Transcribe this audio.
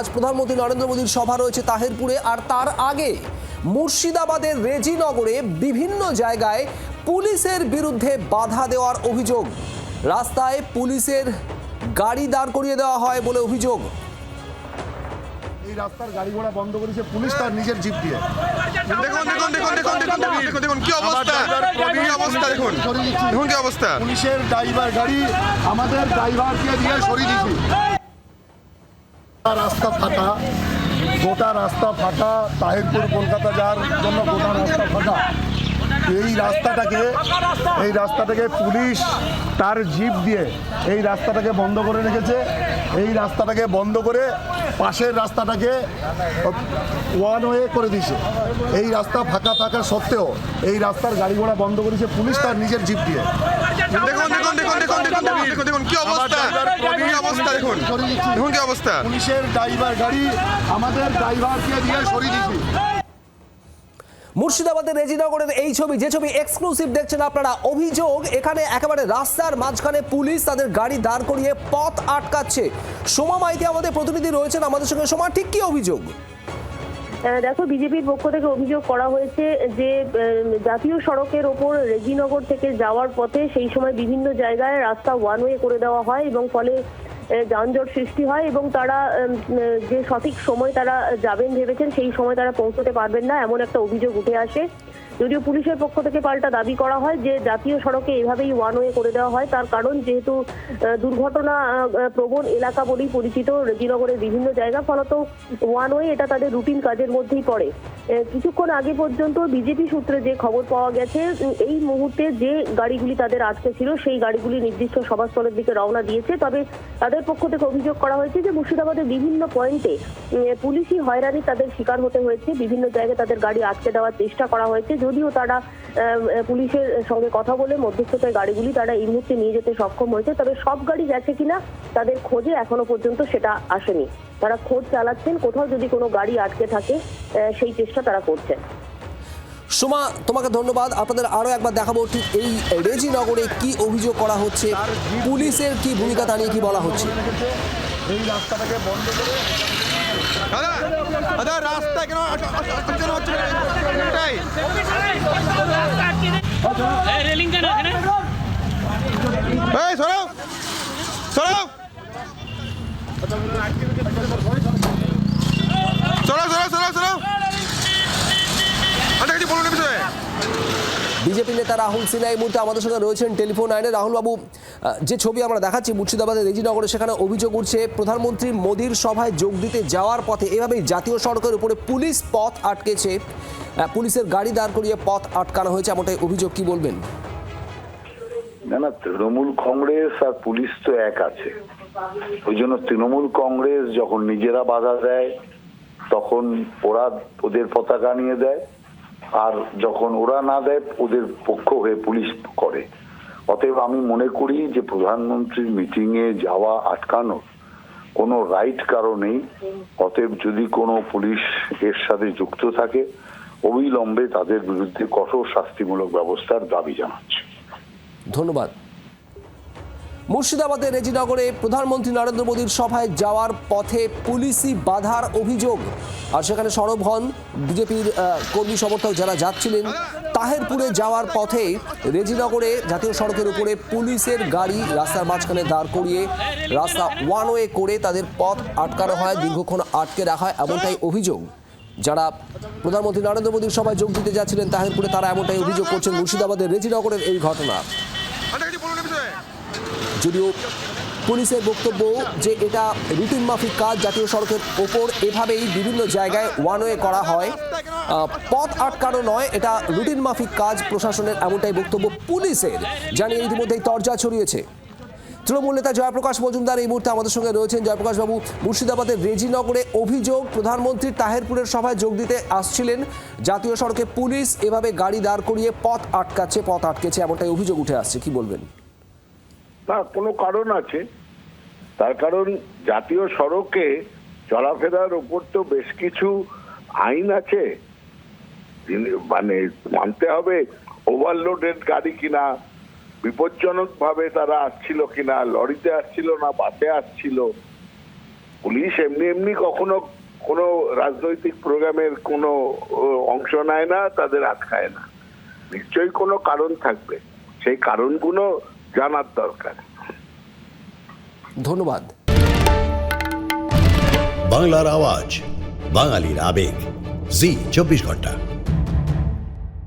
আজ প্রধানমন্ত্রী নরেন্দ্র মোদীর সভা রয়েছে তাহিরপুরে, আর তার আগে মুর্শিদাবাদের রেজিনগরে বিভিন্ন জায়গায় পুলিশের বিরুদ্ধে বাধা দেওয়ার অভিযোগ। রাস্তায় পুলিশের গাড়ি দাঁড় করিয়ে দেওয়া হয় বলে অভিযোগ। এই রাস্তার গাড়ি ঘোড়া বন্ধ করেছে পুলিশ তার নিজের জিপ দিয়ে। দেখুন কি অবস্থা, দেখুন কি অবস্থা। পুলিশের ড্রাইভার গাড়ি আমাদের ড্রাইভারকে দিয়ে সরিয়ে দিয়েছি। রাস্তা ফাঁকা, গোটা রাস্তা ফাঁকা। তাহিরপুর কলকাতা যাওয়ার জন্য গোটা রাস্তা ফাঁকা। এই রাস্তাটাকে পুলিশ তার জিপ দিয়ে এই রাস্তাটাকে বন্ধ করে রেখেছে। এই রাস্তাটাকে বন্ধ করে পাশের রাস্তাটাকে ওয়ান ওয়ে করে দিয়েছে। এই রাস্তা ফাঁকা থাকা সত্ত্বেও এই রাস্তার গাড়ি ঘোড়া বন্ধ করেছে পুলিশ তার নিজের জিপ দিয়ে। দেখুন কি অবস্থা, দেখুন কি অবস্থা। পুলিশের ড্রাইভার গাড়ি আমাদের ড্রাইভারকে দিয়ে সরিয়ে দিয়েছি। মুর্শিদাবাদের রেজিনগরের এই ছবি, যে ছবি এক্সক্লুসিভ দেখছেন আপনারা। অভিযোগ, এখানে একেবারে রাস্তার মাঝখানে পুলিশ তাদের গাড়ি দাঁড় করিয়ে পথ আটকাচ্ছে। সোমা মাইতি আমাদের প্রতিনিধি রয়েছেন আমাদের সঙ্গে। সোমা, ঠিক কি অভিযোগ? দেখো, বিজেপির পক্ষ থেকে অভিযোগ করা হয়েছে যে জাতীয় সড়কের ওপর রেজিনগর থেকে যাওয়ার পথে সেই সময় বিভিন্ন জায়গায় রাস্তা ওয়ান ওয়ে করে দেওয়া হয় এবং ফলে যানজট সৃষ্টি হয় এবং তারা যে সঠিক সময় তারা যাবেন ভেবেছেন সেই সময় তারা পৌঁছতে পারবেন না, এমন একটা অভিযোগ উঠে আসে। যদিও পুলিশের পক্ষ থেকে পাল্টা দাবি করা হয় যে জাতীয় সড়কে এভাবেই ওয়ান ওয়ে করে দেওয়া হয়, তার কারণ যেহেতু দুর্ঘটনা প্রবণ এলাকা বলেই পরিচিত রেজিনগরের বিভিন্ন জায়গা, ফলত ওয়ান ওয়ে এটা তাদের রুটিন কাজের মধ্যেই পড়ে। কিছুক্ষণ আগে পর্যন্ত বিজেপি সূত্রে যে খবর পাওয়া গেছে, এই মুহূর্তে যে গাড়িগুলি তাদের আটকে ছিল সেই গাড়িগুলি নির্দিষ্ট সভাস্থলের দিকে রওনা দিয়েছে। তবে তাদের পক্ষ থেকে অভিযোগ করা হয়েছে যে মুর্শিদাবাদের বিভিন্ন পয়েন্টে পুলিশি হয়রানি তাদের শিকার হতে হয়েছে। বিভিন্ন জায়গায় তাদের গাড়ি আটকে দেওয়ার চেষ্টা করা হয়েছে, যদিও তারা পুলিশের সঙ্গে কথা বলে মধ্যস্থতায় গাড়িগুলি তারা এই মুহূর্তে নিয়ে যেতে সক্ষম হয়েছে। তবে সব গাড়ি গেছে কিনা তাদের খোঁজে এখনো পর্যন্ত সেটা আসেনি। তারা খোঁজ চালাচ্ছেন, কোথাও যদি কোনো গাড়ি আটকে থাকে সেই চেষ্টা তারা করছেন। সোমা, তোমাকে ধন্যবাদ। আপনাদের আরো একবার দেখাবো ঠিক এই রেজিনগরে কি অভিযোগ করা হচ্ছে, পুলিশের কি ভূমিকা তা নিয়ে কি বলা হচ্ছে। এই রাস্তাটাকে বন্ধ করে রাস্তা কেন বিজেপি নেতা রাহুল সিনহা এই মুহূর্তে আমাদের সঙ্গে রয়েছেন টেলিফোন লাইনে। রাহুল বাবু, যে ছবি আমরা দেখাচ্ছি মুর্শিদাবাদের রেজিনগরে, সেখানে অভিযোগ উঠছে প্রধানমন্ত্রী মোদীর সভায় যোগ দিতে যাওয়ার পথে এভাবেই জাতীয় সড়কের উপরে পুলিশ পথ আটকেছে, পুলিশের গাড়ি দাঁড় করিয়ে পথ আটকানো হয়েছে, এমনটাই অভিযোগ। কি বলবেন? না, তৃণমূল কংগ্রেস আর পুলিশ তো এক আছে। ওই জন্য তৃণমূল কংগ্রেস যখন নিজেরা বাধা দেয় তখন ওরা ওদের পতাকা নিয়ে দেয়, আর যখন ওরা না দেয় ওদের পক্ষ হয়ে পুলিশ করে। অতএব আমি মনে করি যে প্রধানমন্ত্রীর মিটিং এ যাওয়া আটকানোর কোনো রাইট কারণেই। অতএব যদি কোনো পুলিশ এর সাথে যুক্ত থাকে অবিলম্বে তাদের বিরুদ্ধে কঠোর শাস্তিমূলক ব্যবস্থার দাবি জানাচ্ছে। ধন্যবাদ। মুর্শিদাবাদের রেজিনগরে প্রধানমন্ত্রী নরেন্দ্র মোদীর সভায় যাওয়ার পথে পুলিশি বাধার অভিযোগ, আর সেখানে সরব হন বিজেপির কর্মী সমর্থক যারা যাচ্ছিলেন। তাহিরপুরে যাওয়ার পথে রেজিনগরে জাতীয় সড়কের উপরে পুলিশের গাড়ি রাস্তার মাঝখানে দাঁড় করিয়ে রাস্তা ওয়ান ওয়ে করে তাদের পথ আটকানো হয়, দীর্ঘক্ষণ আটকে রাখা হয়, এমনটাই অভিযোগ। যারা প্রধানমন্ত্রী নরেন্দ্র মোদীর সভায় যোগ দিতে যাচ্ছিলেন তাহিরপুরে, তারা এমনটাই অভিযোগ করছেন মুর্শিদাবাদের রেজিনগরের এই ঘটনা। যদিও পুলিশের বক্তব্য যে এটা রুটিন মাফিক কাজ, জাতীয় সড়কের ওপর এভাবেই বিভিন্ন জায়গায় ওয়ান ওয়ে করা হয়, পথ আটকানো নয়, এটা রুটিন মাফিক কাজ প্রশাসনের, এমনটাই বক্তব্য পুলিশের, জানিয়ে ইতিমধ্যেই তরজা ছড়িয়েছে। তৃণমূল নেতা জয়প্রকাশ মজুমদার এই মুহূর্তে আমাদের সঙ্গে রয়েছেন। জয়প্রকাশ বাবু, মুর্শিদাবাদের রেজিনগরে অভিযোগ প্রধানমন্ত্রী তাহিরপুরের সভায় যোগ দিতে আসছিলেন, জাতীয় সড়কে পুলিশ এভাবে গাড়ি দাঁড় করিয়ে পথ আটকেছে, এমনটাই অভিযোগ উঠে আসছে। কি বলবেন? না, কোনো কারণ আছে। তার কারণ জাতীয় সড়কে চলাফেরার উপর তো বেশ কিছু আইন আছে, মানে মানতে হবে। ওভারলোডেড গাড়ি কিনা, বিপজ্জনক ভাবে তারা আসছিল কিনা, লরিতে আসছিল না বাসে আসছিল, পুলিশ এমনি এমনি কখনো কোনো রাজনৈতিক প্রোগ্রামের কোনো অংশ নেয় না, তাদের আটকায় না। নিশ্চয়ই কোনো কারণ থাকবে, সেই কারণগুলো জানার দরকার। ধন্যবাদ। বাংলার আওয়াজ, বাঙালির আবেগ, জি 24 ঘন্টা।